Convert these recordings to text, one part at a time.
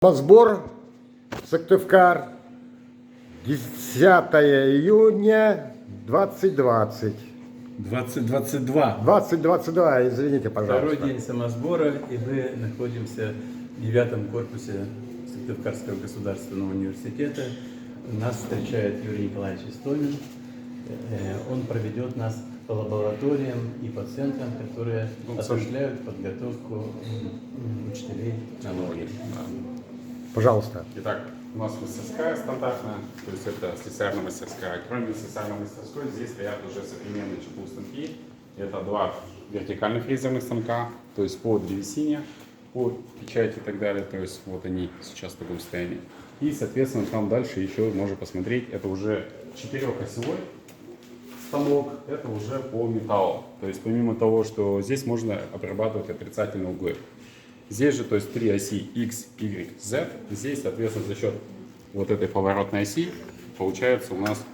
Сбор Сыктывкар, 10 июня 2020. 2022. 2022, извините, пожалуйста. Второй день самосбора, и мы находимся в 9-м корпусе Сыктывкарского государственного университета. Нас встречает Юрий Николаевич Истомин. Он проведет нас по лабораториям и по центрам, которые осуществляют подготовку учителей технологий. Пожалуйста. Итак, у нас мастерская стандартная, то есть это слесарная мастерская. Кроме слесарной мастерской, здесь стоят уже современные ЧПУ станки. Это два вертикальных фрезерных станка, то есть по древесине, по печати и так далее. То есть вот они сейчас в таком состоянии. И, соответственно, там дальше еще можно посмотреть, это уже четырехосевой станок, это уже по металлу. То есть помимо того, что здесь можно обрабатывать отрицательные углы. Здесь же, то есть три оси X, Y, Z. Здесь, соответственно, за счет вот этой поворотной оси получается у нас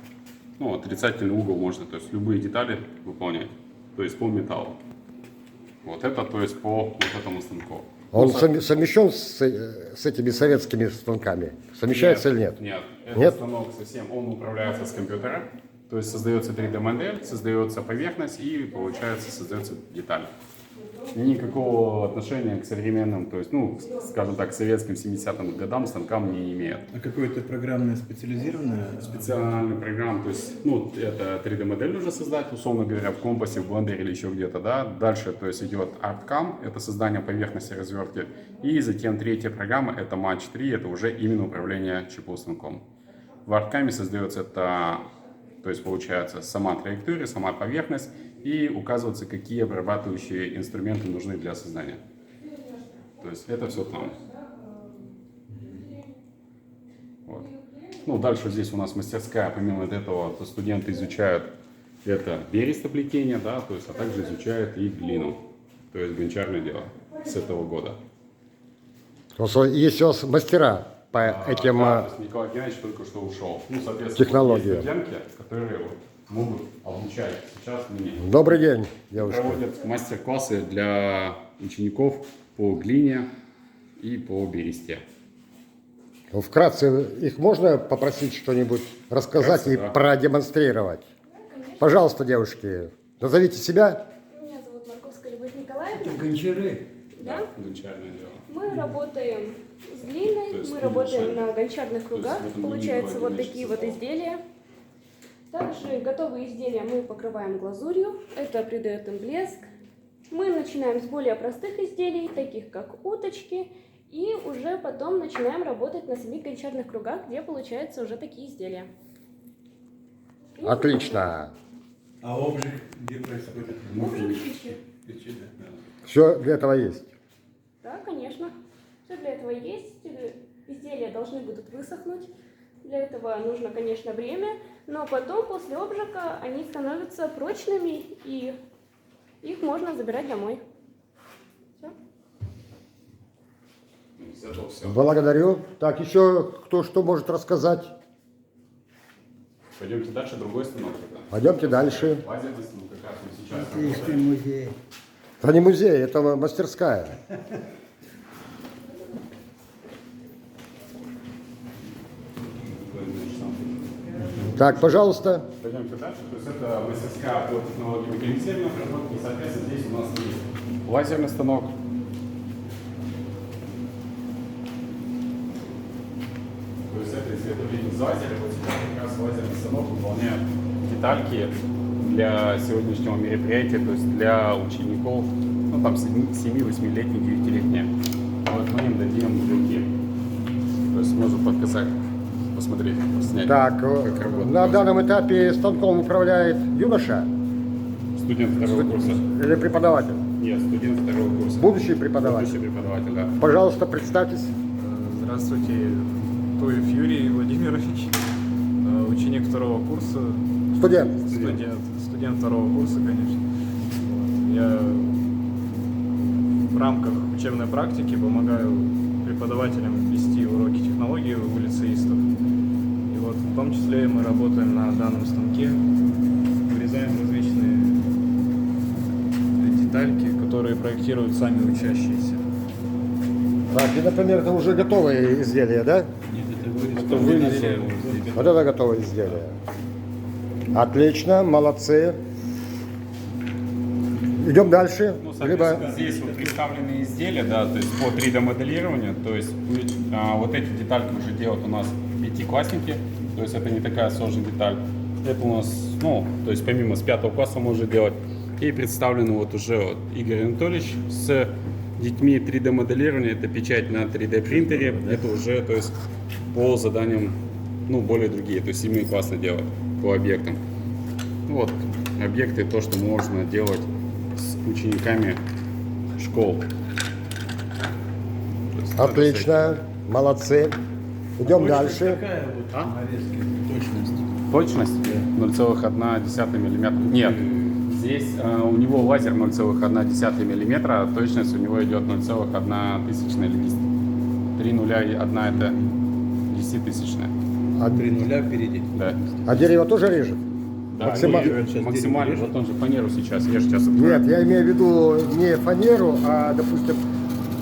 отрицательный угол можно, то есть любые детали выполнять, то есть по металлу. Вот это, то есть по вот этому станку. Он совмещен с этими советскими станками? Совмещается или нет? Нет, этот Нет? станок совсем, он управляется с компьютера, то есть создается 3D-модель, создается поверхность и, получается, создается деталь. Никакого отношения к современным, то есть, скажем так, советским 70-м годам станкам не имеет. А какое-то программное специализированное? Специальный программ, то есть, это 3D-модель нужно создать, условно говоря, в компасе, в блендере или еще где-то, да. Дальше, то есть, идет ArtCam, это создание поверхности развертки. И затем третья программа, это Match 3, это уже именно управление ЧПУ станком. В ArtCam создается это, то есть, получается, сама траектория, сама поверхность, и указываются, какие обрабатывающие инструменты нужны для создания. То есть это все там. Вот. Дальше здесь у нас мастерская, помимо этого, то студенты изучают это берестоплетение, да, то есть, а также изучают и глину, то есть гончарное дело с этого года. Есть у вас мастера по этим Да, то есть Николай Геннадьевич только что ушел. Соответственно, технологии. есть студентки, которые могут обучать сейчас мне. Добрый день, девушка. Проводят мастер-классы для учеников по глине и по бересте. Вкратце, их можно попросить что-нибудь рассказать Вкратце, и да. продемонстрировать? Пожалуйста, девушки, назовите себя. Меня зовут Марковская Любовь Николаевна. Гончары. Да? Гончарное дело. Мы работаем с глиной, То есть мы ты работаем мешаешь. на гончарных кругах. в этом Получается не вот бывает, такие конечно, вот изделия. Также готовые изделия мы покрываем глазурью. Это придает им блеск. Мы начинаем с более простых изделий, таких как уточки. И уже потом начинаем работать на самих гончарных кругах, где получаются уже такие изделия. И Отлично. А обжиг где происходит? Обжиг печи. Печи, да. Все для этого есть. Да, конечно. Все для этого есть. Изделия должны будут высохнуть. Для этого нужно, конечно, время. Но потом, после обжига, они становятся прочными, и их можно забирать домой. Все. Благодарю. Так, еще кто что может рассказать? Пойдемте дальше, другой станок. Пойдемте дальше. Лазерный станок, как раз мы сейчас Отличный работаем. музей. Это не музей, это мастерская. Так, пожалуйста. Пойдемте дальше. То есть это мастерская по технологии механизированной обработки. И, соответственно, здесь у нас есть лазерный станок. То есть это изготовление из лазера. Вот сейчас как раз лазерный станок выполняет детальки для сегодняшнего мероприятия, то есть для учеников, 7-8-летних, 9-летних. Вот мы им дадим другие. То есть можно показать, посмотреть, снять. Так, как работает. на данном этапе станком управляет юноша Студент второго курса. или преподаватель? Нет, студент второго курса. Будущий преподаватель. Будущий преподаватель, да. Пожалуйста, представьтесь. Здравствуйте, Туев Юрий Владимирович, ученик второго курса, Студент. студент второго курса, конечно. Вот. Я в рамках учебной практики помогаю преподавателям вести уроки технологии у лицеистов. И вот в том числе мы работаем на данном станке, вырезаем различные детальки, которые проектируют сами учащиеся. Так, и, например, это уже готовые изделия, да? Нет, это вырезка. Вот это готовое изделие. Отлично, молодцы. Идем дальше. Ну, Либо... соответственно, здесь вот представлены изделия, да, то есть по 3D-моделированию, то есть вот эти детальки уже делают у нас пятиклассники, то есть это не такая сложная деталь. Это у нас, ну, то есть помимо с 5 класса можно делать. И представлены вот уже вот Игорь Анатольевич с детьми 3D-моделирования, это печать на 3D-принтере, это уже, то есть по заданиям, ну, более другие, то есть 7 классно делать по объектам. Вот объекты, то, что можно делать с учениками школ. То есть, Отлично, молодцы. Идем Точность дальше. какая вот нарезки? Точность? Точность 0,1 мм. Нет, здесь у него лазер 0,1 мм, а точность у него идет 0,1 тысячная или 3 нуля и 1 это 10-тысячная. А, 3 нуля впереди. Да. а дерево тоже режет? Да, Максимально. и максимально. Вот он же фанеру сейчас режет. Сейчас Нет, я имею в виду не фанеру, а, допустим,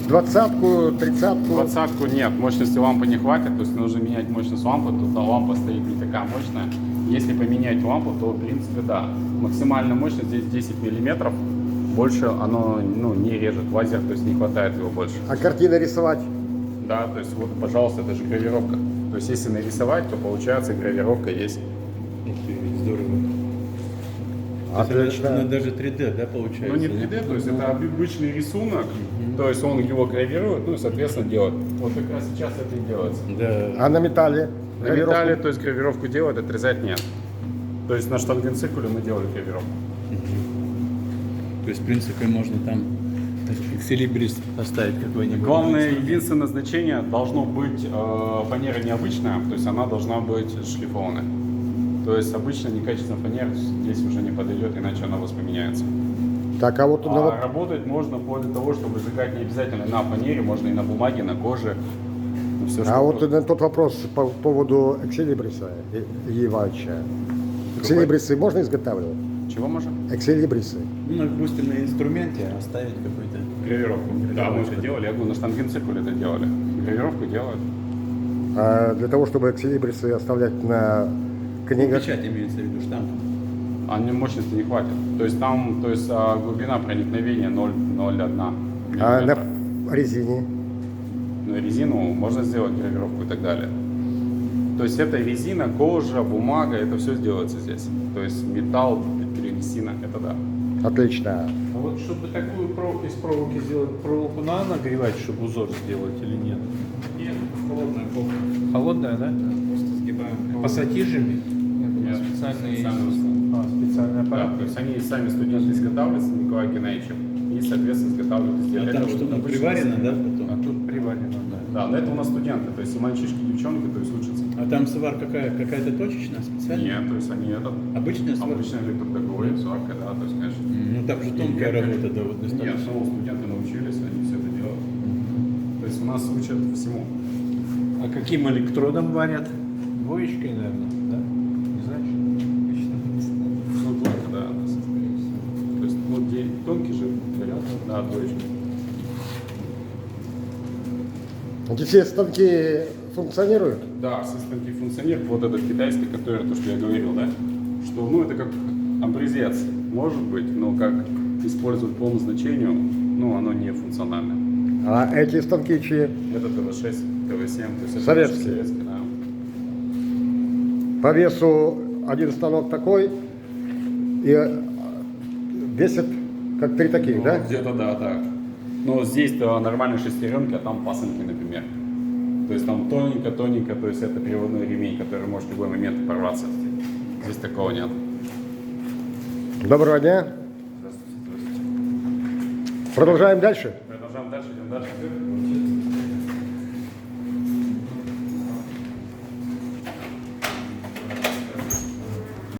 20-ку, 30-ку. 20-ку нет, мощности лампы не хватит, то есть нужно менять мощность лампы, тут лампа стоит не такая мощная. Если поменять лампу, то в принципе да. Максимальная мощность здесь 10 мм, больше оно не режет, лазер, то есть не хватает его больше. А картины рисовать? Да, то есть вот, пожалуйста, это же гравировка. То есть если нарисовать, то получается гравировка есть. Ух ты, здорово. Отлично. Она даже 3D, да, получается? Ну не 3D, то есть это обычный рисунок, то есть он его гравирует, ну и соответственно делает. Вот как раз сейчас это и делается. Да. А на металле? На металле, то есть гравировку делают, отрезать нет. То есть на штангенциркуле мы делали гравировку. То есть, в принципе, можно там экселибрис поставить какой-нибудь. Главное, единственное значение должно быть фанера необычная, то есть она должна быть шлифованная. То есть обычно некачественная фанера здесь уже не подойдет, иначе она у вас поменяется. Так, а вот, А работать можно вплоть до того, чтобы сжигать не обязательно на фанере, можно и на бумаге, на коже. Ну, все, а вот на тот вопрос по поводу экселибриса и вообще. Экселибрисы можно изготавливать? Чего можно? Экселибрисы. Ну, допустим, на инструменте оставить какой-то. Гравировку. Да, мы это делали. Я говорю, на штангенциркуле это делали. Гравировку делают. А для того, чтобы экселибрисы оставлять на книгах, Печать имеется в виду, штамп. А мощности не хватит. То есть там, то есть глубина проникновения 0,01 а миллиметра. на резине. На резину можно сделать гравировку и так далее. То есть это резина, кожа, бумага, это все сделается здесь. То есть металл, древесина, это да. Отлично. А вот чтобы такую проволоку из проволоки сделать, проволоку надо нагревать, чтобы узор сделать или нет? Нет, холодная кофта. Холодная, да? Просто сгибаем. Пассатижами? Нет, Специальный, Да, специальный аппарат. то есть они сами студенты изготавливают с Николаем Геннадьевичем и, соответственно, изготавливают изделия. А там Это вот что-то обычно- приварено, да, А потом? тут приварено, да. Да, но это у нас студенты, то есть и мальчишки, и девчонки, то есть учатся. А там свар какая-то точечная, специальная? Нет, то есть они это Обычная сварка? обычно электродоговые, сварка, да, то есть, конечно. Ну там же тонкая работа, да, вот Нет, достаточно. ну, студенты научились, они все это делают. То есть у нас учат всему. А каким электродом варят? Двоечкой, наверное, да? Не знаешь? Ну, двойка, да, у нас остается. То есть, ну, тонкий же вариант, да, двоечка. Эти все станки функционируют? Да, все станки функционируют. Вот этот китайский, который, то, что я говорил, да, что, ну, это как образец, может быть, но как использовать по назначению, ну, оно не функционально. А эти станки чьи? Это ТВ-6, ТВ-7, то есть это Советские. советский, да. По весу один станок такой и весит как 3 таких, Ну, да? где-то да, так. Но здесь-то нормальные шестеренки, а там пасынки, например. То есть там тоненько-тоненько, то есть это приводной ремень, который может в любой момент порваться. Здесь такого нет. Доброго дня. Продолжаем дальше. Продолжаем дальше, идем дальше.